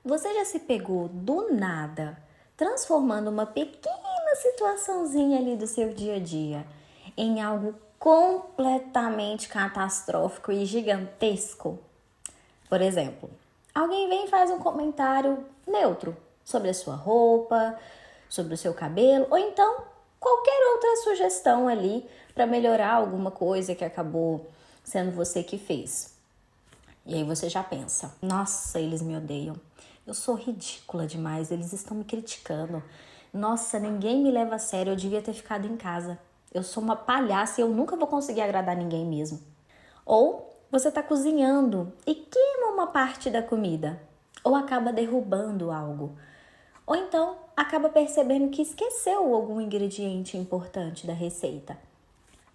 Você já se pegou do nada, transformando uma pequena situaçãozinha ali do seu dia a dia em algo completamente catastrófico e gigantesco? Por exemplo, alguém vem e faz um comentário neutro sobre a sua roupa, sobre o seu cabelo, ou então qualquer outra sugestão ali para melhorar alguma coisa que acabou sendo você que fez. E aí você já pensa, nossa, eles me odeiam. Eu sou ridícula demais, eles estão me criticando. Nossa, ninguém me leva a sério, eu devia ter ficado em casa. Eu sou uma palhaça e eu nunca vou conseguir agradar ninguém mesmo. Ou você está cozinhando e queima uma parte da comida. Ou acaba derrubando algo. Ou então acaba percebendo que esqueceu algum ingrediente importante da receita.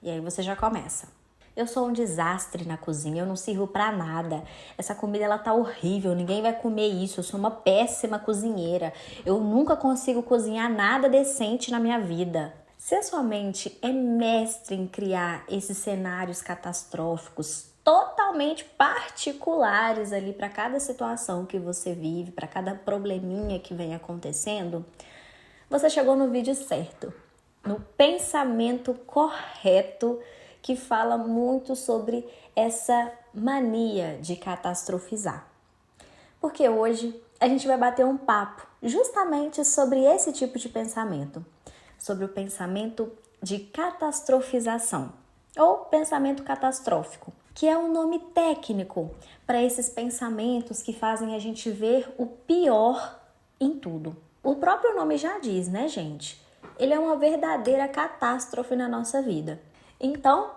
E aí você já começa. Eu sou um desastre na cozinha, eu não sirvo pra nada. Essa comida ela tá horrível, ninguém vai comer isso. Eu sou uma péssima cozinheira. Eu nunca consigo cozinhar nada decente na minha vida. Se a sua mente é mestre em criar esses cenários catastróficos totalmente particulares ali para cada situação que você vive, para cada probleminha que vem acontecendo, você chegou no vídeo certo, no pensamento correto, que fala muito sobre essa mania de catastrofizar. Porque hoje a gente vai bater um papo justamente sobre esse tipo de pensamento, sobre o pensamento de catastrofização ou pensamento catastrófico, que é um nome técnico para esses pensamentos que fazem a gente ver o pior em tudo. O próprio nome já diz, né, gente? Ele é uma verdadeira catástrofe na nossa vida. Então,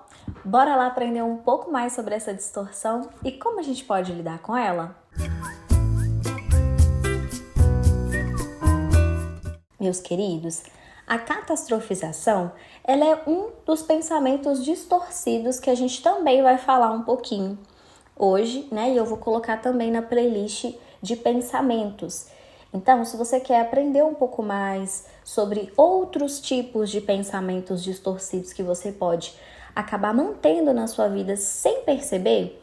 bora lá aprender um pouco mais sobre essa distorção e como a gente pode lidar com ela? Meus queridos, a catastrofização ela é um dos pensamentos distorcidos que a gente também vai falar um pouquinho hoje, né? E eu vou colocar também na playlist de pensamentos. Então, se você quer aprender um pouco mais sobre outros tipos de pensamentos distorcidos que você pode acabar mantendo na sua vida sem perceber,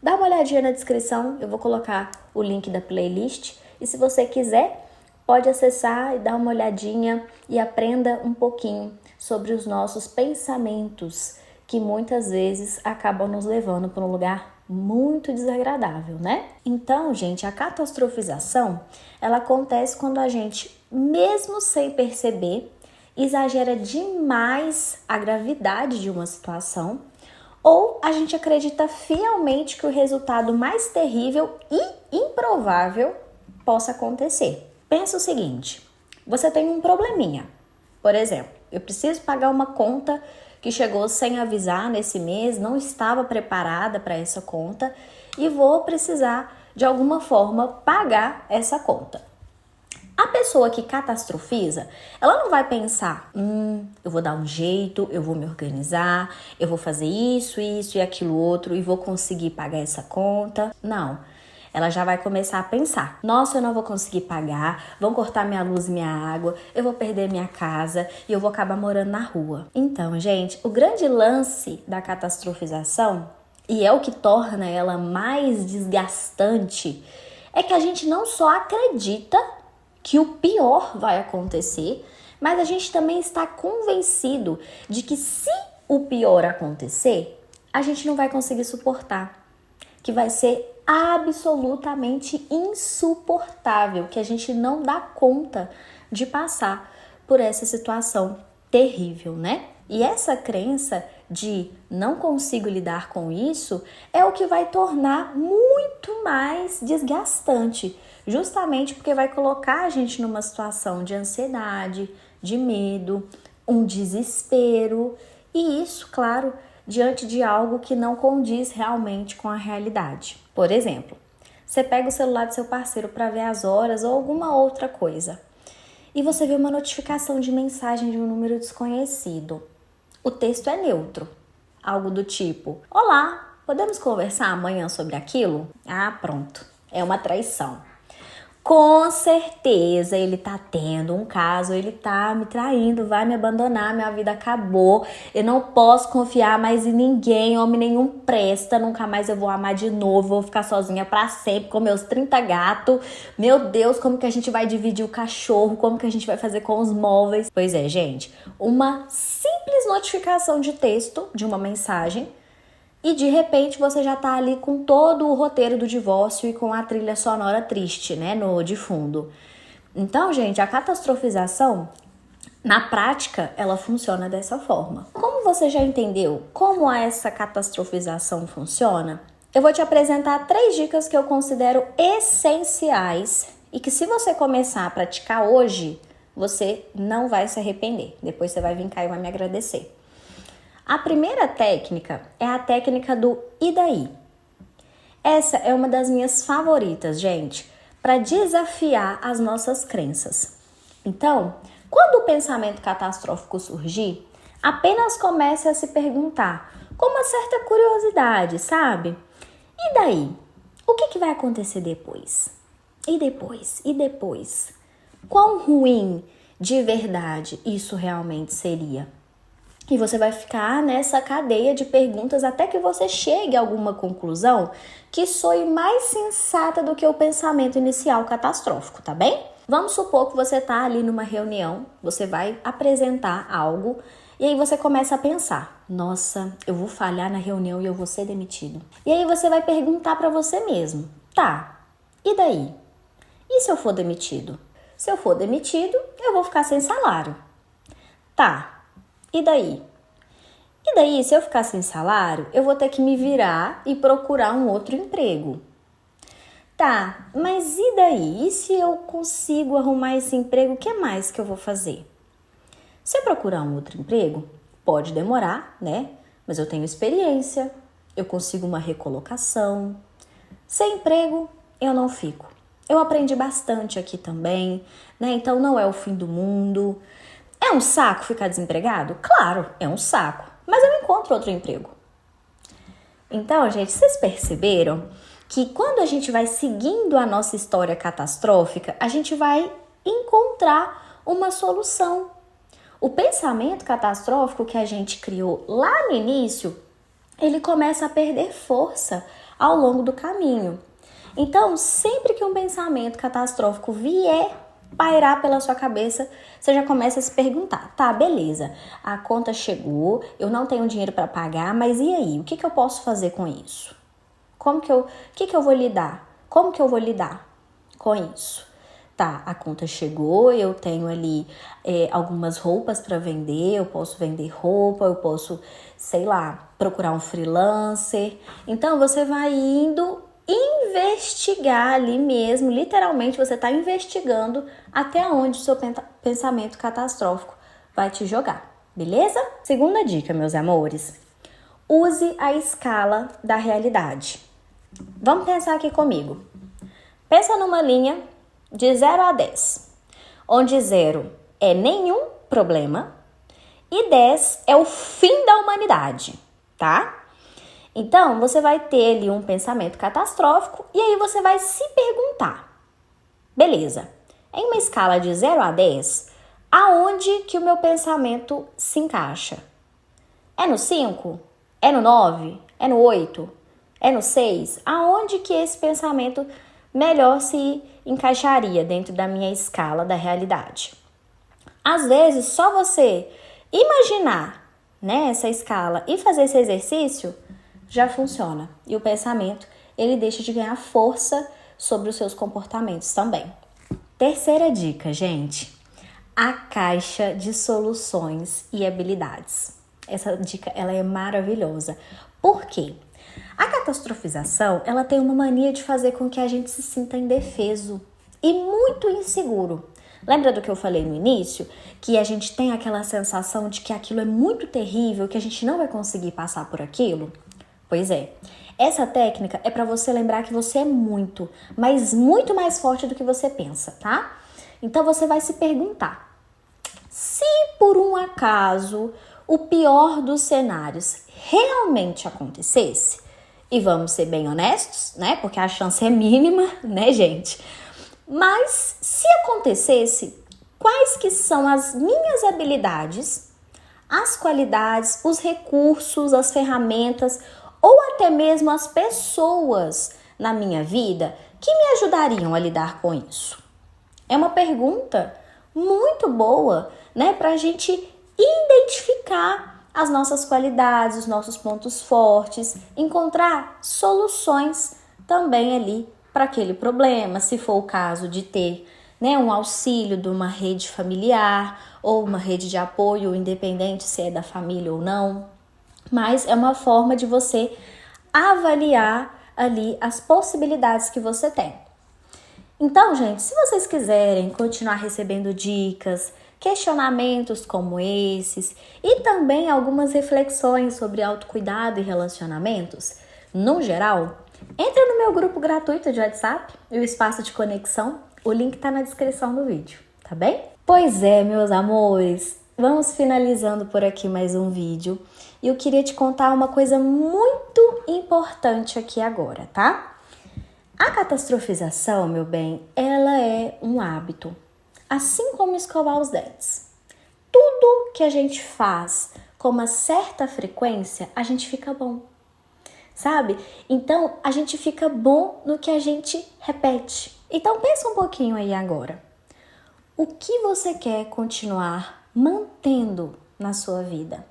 dá uma olhadinha na descrição, eu vou colocar o link da playlist. E se você quiser, pode acessar e dar uma olhadinha e aprenda um pouquinho sobre os nossos pensamentos, que muitas vezes acabam nos levando para um lugar muito desagradável, né? Então, gente, a catastrofização, ela acontece quando a gente, mesmo sem perceber, exagera demais a gravidade de uma situação, ou a gente acredita fielmente que o resultado mais terrível e improvável possa acontecer. Pensa o seguinte, você tem um probleminha. Por exemplo, eu preciso pagar uma conta que chegou sem avisar nesse mês, não estava preparada para essa conta e vou precisar de alguma forma pagar essa conta. A pessoa que catastrofiza, ela não vai pensar, eu vou dar um jeito, eu vou me organizar, eu vou fazer isso e aquilo outro e vou conseguir pagar essa conta. Não. Ela já vai começar a pensar, nossa, eu não vou conseguir pagar, vão cortar minha luz e minha água, eu vou perder minha casa e eu vou acabar morando na rua. Então, gente, o grande lance da catastrofização, e é o que torna ela mais desgastante, é que a gente não só acredita que o pior vai acontecer, mas a gente também está convencido de que se o pior acontecer, a gente não vai conseguir suportar, que vai ser absolutamente insuportável, que a gente não dá conta de passar por essa situação terrível, né? E essa crença de não consigo lidar com isso é o que vai tornar muito mais desgastante, justamente porque vai colocar a gente numa situação de ansiedade, de medo, um desespero, e isso, claro, diante de algo que não condiz realmente com a realidade. Por exemplo, você pega o celular do seu parceiro para ver as horas ou alguma outra coisa e você vê uma notificação de mensagem de um número desconhecido. O texto é neutro, algo do tipo, olá, podemos conversar amanhã sobre aquilo? Ah, pronto, é uma traição. Com certeza ele tá tendo um caso, ele tá me traindo, vai me abandonar, minha vida acabou, eu não posso confiar mais em ninguém, homem nenhum presta, nunca mais eu vou amar de novo, vou ficar sozinha pra sempre com meus 30 gatos. Meu Deus, como que a gente vai dividir o cachorro, como que a gente vai fazer com os móveis? Pois é, gente, uma simples notificação de texto de uma mensagem e de repente você já tá ali com todo o roteiro do divórcio e com a trilha sonora triste, né, de fundo. Então, gente, a catastrofização, na prática, ela funciona dessa forma. Como você já entendeu como essa catastrofização funciona, eu vou te apresentar 3 dicas que eu considero essenciais e que se você começar a praticar hoje, você não vai se arrepender. Depois você vai vir cá e vai me agradecer. A primeira técnica é a técnica do e daí? Essa é uma das minhas favoritas, gente, para desafiar as nossas crenças. Então, quando o pensamento catastrófico surgir, apenas comece a se perguntar com uma certa curiosidade, sabe? E daí? O que vai acontecer depois? E depois? E depois? Quão ruim de verdade isso realmente seria? E você vai ficar nessa cadeia de perguntas até que você chegue a alguma conclusão que soe mais sensata do que o pensamento inicial catastrófico, tá bem? Vamos supor que você tá ali numa reunião, você vai apresentar algo e aí você começa a pensar: nossa, eu vou falhar na reunião e eu vou ser demitido. E aí você vai perguntar para você mesmo: tá, e daí? E se eu for demitido? Se eu for demitido, eu vou ficar sem salário. Tá. E daí? E daí, se eu ficar sem salário, eu vou ter que me virar e procurar um outro emprego. Tá, mas e daí? E se eu consigo arrumar esse emprego, o que mais que eu vou fazer? Se eu procurar um outro emprego, pode demorar, né? Mas eu tenho experiência, eu consigo uma recolocação. Sem emprego, eu não fico. Eu aprendi bastante aqui também, né? Então não é o fim do mundo. É um saco ficar desempregado? Claro, é um saco, mas eu encontro outro emprego. Então, gente, vocês perceberam que quando a gente vai seguindo a nossa história catastrófica, a gente vai encontrar uma solução. O pensamento catastrófico que a gente criou lá no início, ele começa a perder força ao longo do caminho. Então, sempre que um pensamento catastrófico vier pairar pela sua cabeça, você já começa a se perguntar: tá, beleza, a conta chegou, eu não tenho dinheiro para pagar, mas e aí? O que eu posso fazer com isso? O que eu vou lidar? Como que eu vou lidar com isso? Tá, a conta chegou, eu tenho ali algumas roupas para vender, eu posso vender roupa, eu posso, sei lá, procurar um freelancer. Então, você vai indo investigar ali mesmo, literalmente você está investigando até onde o seu pensamento catastrófico vai te jogar, beleza? Segunda dica, meus amores, use a escala da realidade. Vamos pensar aqui comigo. Pensa numa linha de 0 a 10, onde 0 é nenhum problema e 10 é o fim da humanidade, tá? Então, você vai ter ali um pensamento catastrófico e aí você vai se perguntar: beleza, em uma escala de 0 a 10, aonde que o meu pensamento se encaixa? É no 5? É no 9? É no 8? É no 6? Aonde que esse pensamento melhor se encaixaria dentro da minha escala da realidade? Às vezes, só você imaginar, né, essa escala e fazer esse exercício já funciona. E o pensamento, ele deixa de ganhar força sobre os seus comportamentos também. Terceira dica, gente: a caixa de soluções e habilidades. Essa dica, ela é maravilhosa. Por quê? A catastrofização, ela tem uma mania de fazer com que a gente se sinta indefeso e muito inseguro. Lembra do que eu falei no início? Que a gente tem aquela sensação de que aquilo é muito terrível, que a gente não vai conseguir passar por aquilo? Pois é, essa técnica é para você lembrar que você é muito, mas muito mais forte do que você pensa, tá? Então você vai se perguntar: se por um acaso o pior dos cenários realmente acontecesse, e vamos ser bem honestos, né? Porque a chance é mínima, né, gente? Mas se acontecesse, quais que são as minhas habilidades, as qualidades, os recursos, as ferramentas ou até mesmo as pessoas na minha vida que me ajudariam a lidar com isso? É uma pergunta muito boa, né, para a gente identificar as nossas qualidades, os nossos pontos fortes, encontrar soluções também ali para aquele problema, se for o caso de ter, né, um auxílio de uma rede familiar ou uma rede de apoio, independente se é da família ou não. Mas é uma forma de você avaliar ali as possibilidades que você tem. Então, gente, se vocês quiserem continuar recebendo dicas, questionamentos como esses e também algumas reflexões sobre autocuidado e relacionamentos, no geral, entra no meu grupo gratuito de WhatsApp, o Espaço de Conexão. O link tá na descrição do vídeo, tá bem? Pois é, meus amores, vamos finalizando por aqui mais um vídeo. E eu queria te contar uma coisa muito importante aqui agora, tá? A catastrofização, meu bem, ela é um hábito, assim como escovar os dentes. Tudo que a gente faz com uma certa frequência, a gente fica bom, sabe? Então, a gente fica bom no que a gente repete. Então, pensa um pouquinho aí agora. O que você quer continuar mantendo na sua vida?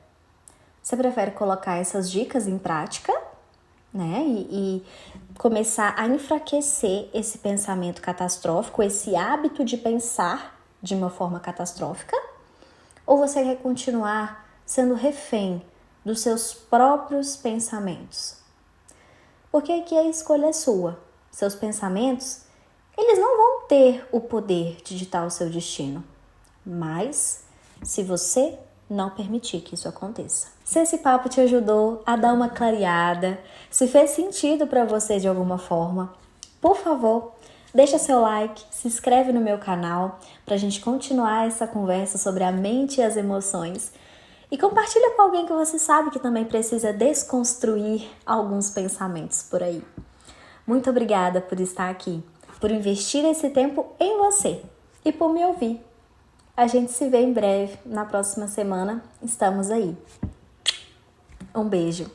Você prefere colocar essas dicas em prática, né? E começar a enfraquecer esse pensamento catastrófico, esse hábito de pensar de uma forma catastrófica? Ou você quer continuar sendo refém dos seus próprios pensamentos? Porque aqui a escolha é sua. Seus pensamentos, eles não vão ter o poder de ditar o seu destino. Mas, se você não permitir que isso aconteça. Se esse papo te ajudou a dar uma clareada, se fez sentido para você de alguma forma, por favor, deixa seu like, se inscreve no meu canal para a gente continuar essa conversa sobre a mente e as emoções e compartilha com alguém que você sabe que também precisa desconstruir alguns pensamentos por aí. Muito obrigada por estar aqui, por investir esse tempo em você e por me ouvir. A gente se vê em breve, na próxima semana. Estamos aí. Um beijo.